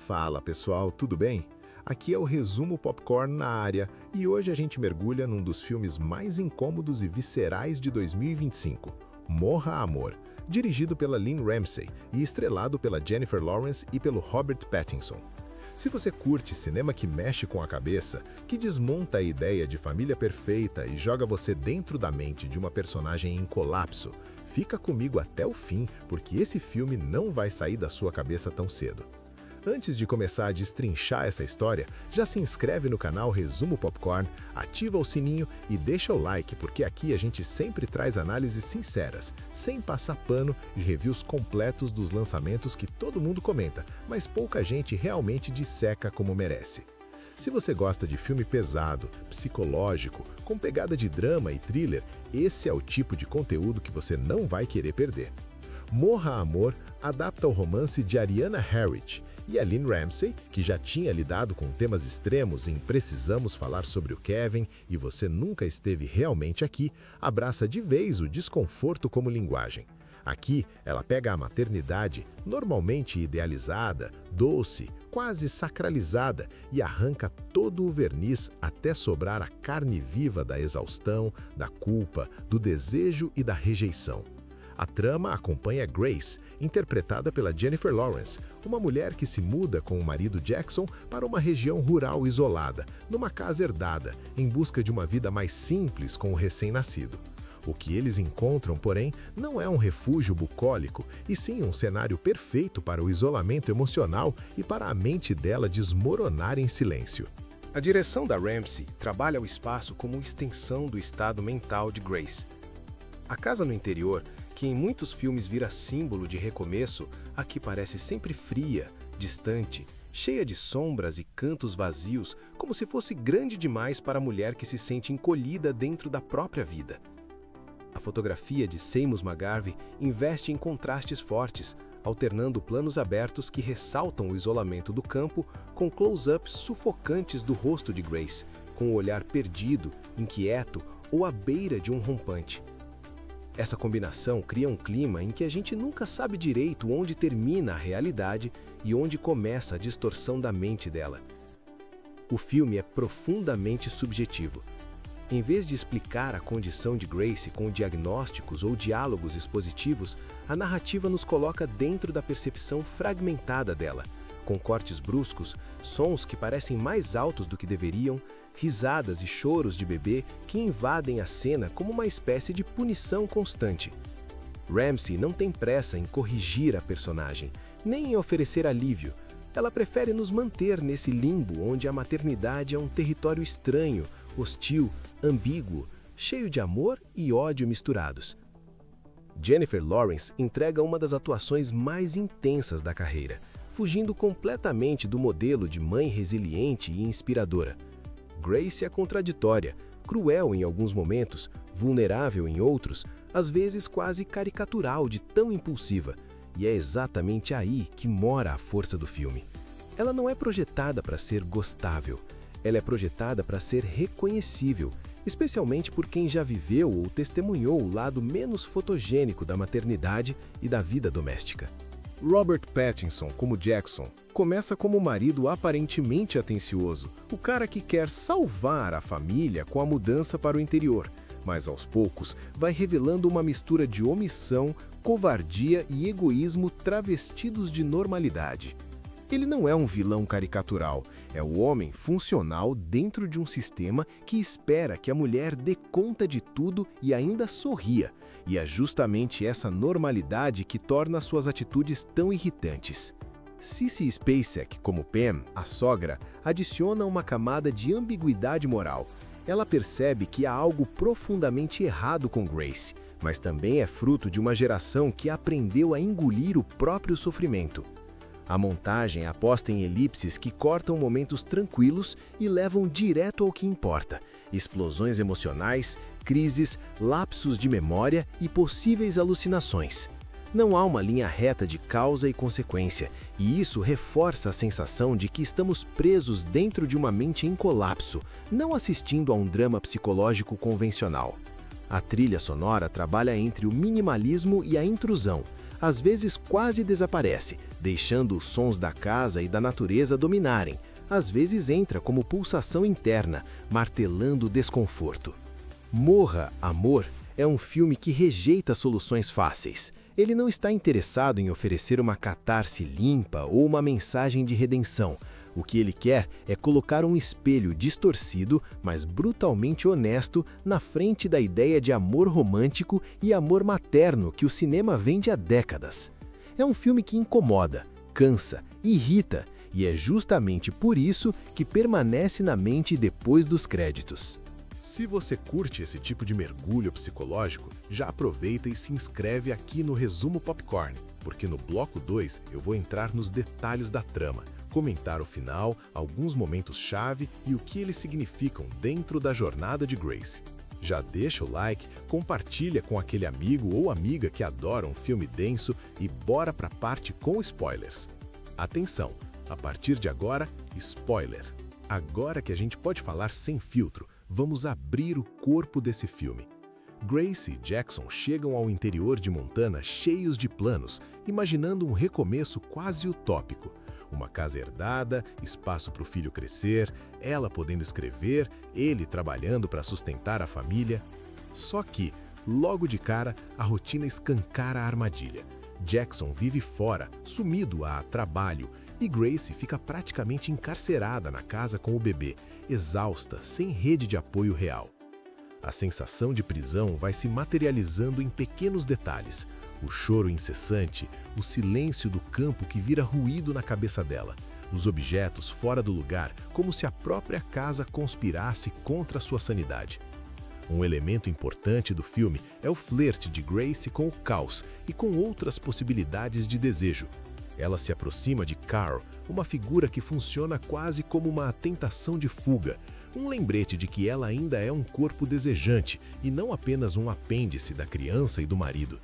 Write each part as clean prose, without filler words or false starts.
Fala pessoal, tudo bem? Aqui é o Resumo Popcorn na área e hoje a gente mergulha num dos filmes mais incômodos e viscerais de 2025, Morra Amor, dirigido pela Lynne Ramsay e estrelado pela Jennifer Lawrence e pelo Robert Pattinson. Se você curte cinema que mexe com a cabeça, que desmonta a ideia de família perfeita e joga você dentro da mente de uma personagem em colapso, fica comigo até o fim, porque esse filme não vai sair da sua cabeça tão cedo. Antes de começar a destrinchar essa história, já se inscreve no canal Resumo Popcorn, ativa o sininho e deixa o like, porque aqui a gente sempre traz análises sinceras, sem passar pano e reviews completos dos lançamentos que todo mundo comenta, mas pouca gente realmente disseca como merece. Se você gosta de filme pesado, psicológico, com pegada de drama e thriller, esse é o tipo de conteúdo que você não vai querer perder. Morra Amor adapta o romance de Ariana Harrit, e a Lynne Ramsay, que já tinha lidado com temas extremos em Precisamos Falar sobre o Kevin e Você Nunca Esteve Realmente Aqui, abraça de vez o desconforto como linguagem. Aqui, ela pega a maternidade, normalmente idealizada, doce, quase sacralizada, e arranca todo o verniz até sobrar a carne viva da exaustão, da culpa, do desejo e da rejeição. A trama acompanha Grace, interpretada pela Jennifer Lawrence, uma mulher que se muda com o marido Jackson para uma região rural isolada, numa casa herdada, em busca de uma vida mais simples com o recém-nascido. O que eles encontram, porém, não é um refúgio bucólico, e sim um cenário perfeito para o isolamento emocional e para a mente dela desmoronar em silêncio. A direção da Ramsay trabalha o espaço como extensão do estado mental de Grace. A casa no interior, que em muitos filmes vira símbolo de recomeço, aqui parece sempre fria, distante, cheia de sombras e cantos vazios, como se fosse grande demais para a mulher que se sente encolhida dentro da própria vida. A fotografia de Seamus McGarvey investe em contrastes fortes, alternando planos abertos que ressaltam o isolamento do campo com close-ups sufocantes do rosto de Grace, com o olhar perdido, inquieto ou à beira de um rompante. Essa combinação cria um clima em que a gente nunca sabe direito onde termina a realidade e onde começa a distorção da mente dela. O filme é profundamente subjetivo. Em vez de explicar a condição de Grace com diagnósticos ou diálogos expositivos, a narrativa nos coloca dentro da percepção fragmentada dela, com cortes bruscos, sons que parecem mais altos do que deveriam, risadas e choros de bebê que invadem a cena como uma espécie de punição constante. Ramsay não tem pressa em corrigir a personagem, nem em oferecer alívio. Ela prefere nos manter nesse limbo onde a maternidade é um território estranho, hostil, ambíguo, cheio de amor e ódio misturados. Jennifer Lawrence entrega uma das atuações mais intensas da carreira, fugindo completamente do modelo de mãe resiliente e inspiradora. Grace é contraditória, cruel em alguns momentos, vulnerável em outros, às vezes quase caricatural de tão impulsiva, e é exatamente aí que mora a força do filme. Ela não é projetada para ser gostável, ela é projetada para ser reconhecível, especialmente por quem já viveu ou testemunhou o lado menos fotogênico da maternidade e da vida doméstica. Robert Pattinson, como Jackson, começa como um marido aparentemente atencioso, o cara que quer salvar a família com a mudança para o interior, mas aos poucos vai revelando uma mistura de omissão, covardia e egoísmo travestidos de normalidade. Ele não é um vilão caricatural, é o homem funcional dentro de um sistema que espera que a mulher dê conta de tudo e ainda sorria, e é justamente essa normalidade que torna suas atitudes tão irritantes. Sissy Spacek, como Pam, a sogra, adiciona uma camada de ambiguidade moral. Ela percebe que há algo profundamente errado com Grace, mas também é fruto de uma geração que aprendeu a engolir o próprio sofrimento. A montagem aposta em elipses que cortam momentos tranquilos e levam direto ao que importa: explosões emocionais, crises, lapsos de memória e possíveis alucinações. Não há uma linha reta de causa e consequência, e isso reforça a sensação de que estamos presos dentro de uma mente em colapso, não assistindo a um drama psicológico convencional. A trilha sonora trabalha entre o minimalismo e a intrusão, às vezes quase desaparece, deixando os sons da casa e da natureza dominarem. Às vezes entra como pulsação interna, martelando o desconforto. Morra, Amor é um filme que rejeita soluções fáceis. Ele não está interessado em oferecer uma catarse limpa ou uma mensagem de redenção. O que ele quer é colocar um espelho distorcido, mas brutalmente honesto, na frente da ideia de amor romântico e amor materno que o cinema vende há décadas. É um filme que incomoda, cansa, irrita, e é justamente por isso que permanece na mente depois dos créditos. Se você curte esse tipo de mergulho psicológico, já aproveita e se inscreve aqui no Resumo Popcorn, porque no bloco 2 eu vou entrar nos detalhes da trama, comentar o final, alguns momentos-chave e o que eles significam dentro da jornada de Grace. Já deixa o like, compartilha com aquele amigo ou amiga que adora um filme denso e bora pra parte com spoilers. Atenção, a partir de agora, spoiler. Agora que a gente pode falar sem filtro, vamos abrir o corpo desse filme. Grace e Jackson chegam ao interior de Montana cheios de planos, imaginando um recomeço quase utópico. Uma casa herdada, espaço para o filho crescer, ela podendo escrever, ele trabalhando para sustentar a família. Só que, logo de cara, a rotina escancara a armadilha. Jackson vive fora, sumido a trabalho, e Grace fica praticamente encarcerada na casa com o bebê, exausta, sem rede de apoio real. A sensação de prisão vai se materializando em pequenos detalhes. O choro incessante, o silêncio do campo que vira ruído na cabeça dela, os objetos fora do lugar, como se a própria casa conspirasse contra sua sanidade. Um elemento importante do filme é o flerte de Grace com o caos e com outras possibilidades de desejo. Ela se aproxima de Carl, uma figura que funciona quase como uma tentação de fuga, um lembrete de que ela ainda é um corpo desejante e não apenas um apêndice da criança e do marido.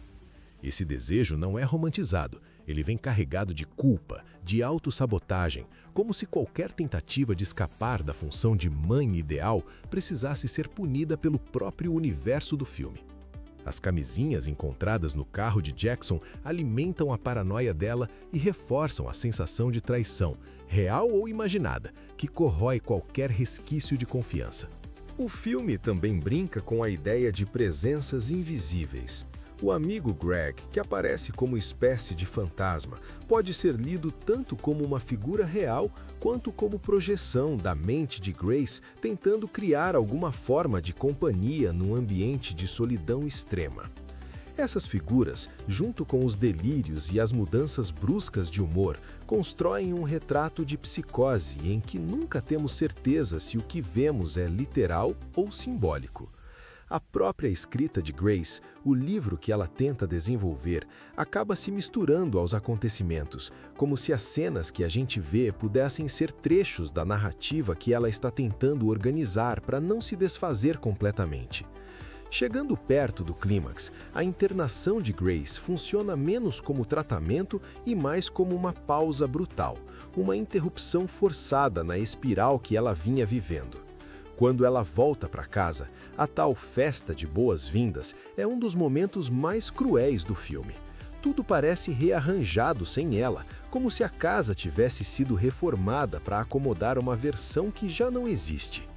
Esse desejo não é romantizado, ele vem carregado de culpa, de autossabotagem, como se qualquer tentativa de escapar da função de mãe ideal precisasse ser punida pelo próprio universo do filme. As camisinhas encontradas no carro de Jackson alimentam a paranoia dela e reforçam a sensação de traição, real ou imaginada, que corrói qualquer resquício de confiança. O filme também brinca com a ideia de presenças invisíveis. O amigo Greg, que aparece como espécie de fantasma, pode ser lido tanto como uma figura real quanto como projeção da mente de Grace tentando criar alguma forma de companhia num ambiente de solidão extrema. Essas figuras, junto com os delírios e as mudanças bruscas de humor, constroem um retrato de psicose em que nunca temos certeza se o que vemos é literal ou simbólico. A própria escrita de Grace, o livro que ela tenta desenvolver, acaba se misturando aos acontecimentos, como se as cenas que a gente vê pudessem ser trechos da narrativa que ela está tentando organizar para não se desfazer completamente. Chegando perto do clímax, a internação de Grace funciona menos como tratamento e mais como uma pausa brutal, uma interrupção forçada na espiral que ela vinha vivendo. Quando ela volta para casa, a tal festa de boas-vindas é um dos momentos mais cruéis do filme. Tudo parece rearranjado sem ela, como se a casa tivesse sido reformada para acomodar uma versão que já não existe.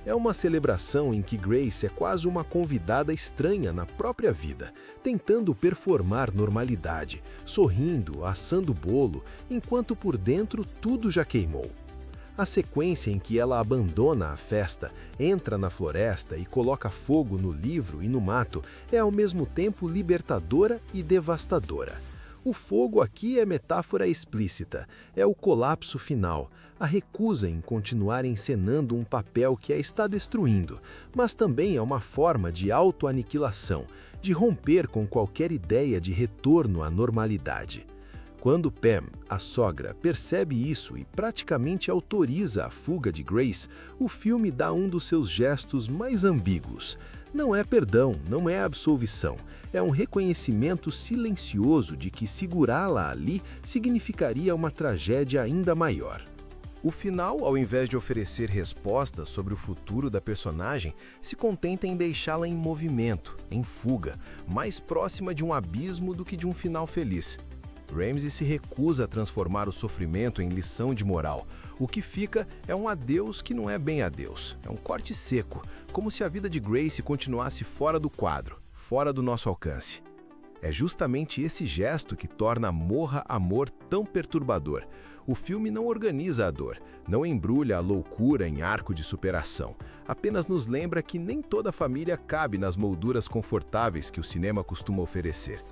É uma celebração em que Grace é quase uma convidada estranha na própria vida, tentando performar normalidade, sorrindo, assando bolo, enquanto por dentro tudo já queimou. A sequência em que ela abandona a festa, entra na floresta e coloca fogo no livro e no mato é ao mesmo tempo libertadora e devastadora. O fogo aqui é metáfora explícita, é o colapso final, a recusa em continuar encenando um papel que a está destruindo, mas também é uma forma de autoaniquilação, de romper com qualquer ideia de retorno à normalidade. Quando Pam, a sogra, percebe isso e praticamente autoriza a fuga de Grace, o filme dá um dos seus gestos mais ambíguos. Não é perdão, não é absolvição, é um reconhecimento silencioso de que segurá-la ali significaria uma tragédia ainda maior. O final, ao invés de oferecer respostas sobre o futuro da personagem, se contenta em deixá-la em movimento, em fuga, mais próxima de um abismo do que de um final feliz. Ramsey se recusa a transformar o sofrimento em lição de moral. O que fica é um adeus que não é bem adeus. É um corte seco, como se a vida de Grace continuasse fora do quadro, fora do nosso alcance. É justamente esse gesto que torna Morra, Amor tão perturbador. O filme não organiza a dor, não embrulha a loucura em arco de superação. Apenas nos lembra que nem toda família cabe nas molduras confortáveis que o cinema costuma oferecer.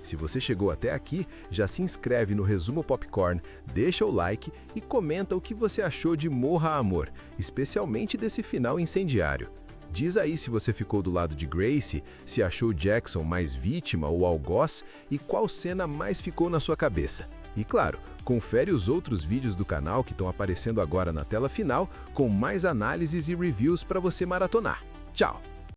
Se você chegou até aqui, já se inscreve no Resumo Popcorn, deixa o like e comenta o que você achou de Morra, Amor, especialmente desse final incendiário. Diz aí se você ficou do lado de Grace, se achou Jackson mais vítima ou algoz e qual cena mais ficou na sua cabeça. E claro, confere os outros vídeos do canal que estão aparecendo agora na tela final com mais análises e reviews para você maratonar. Tchau!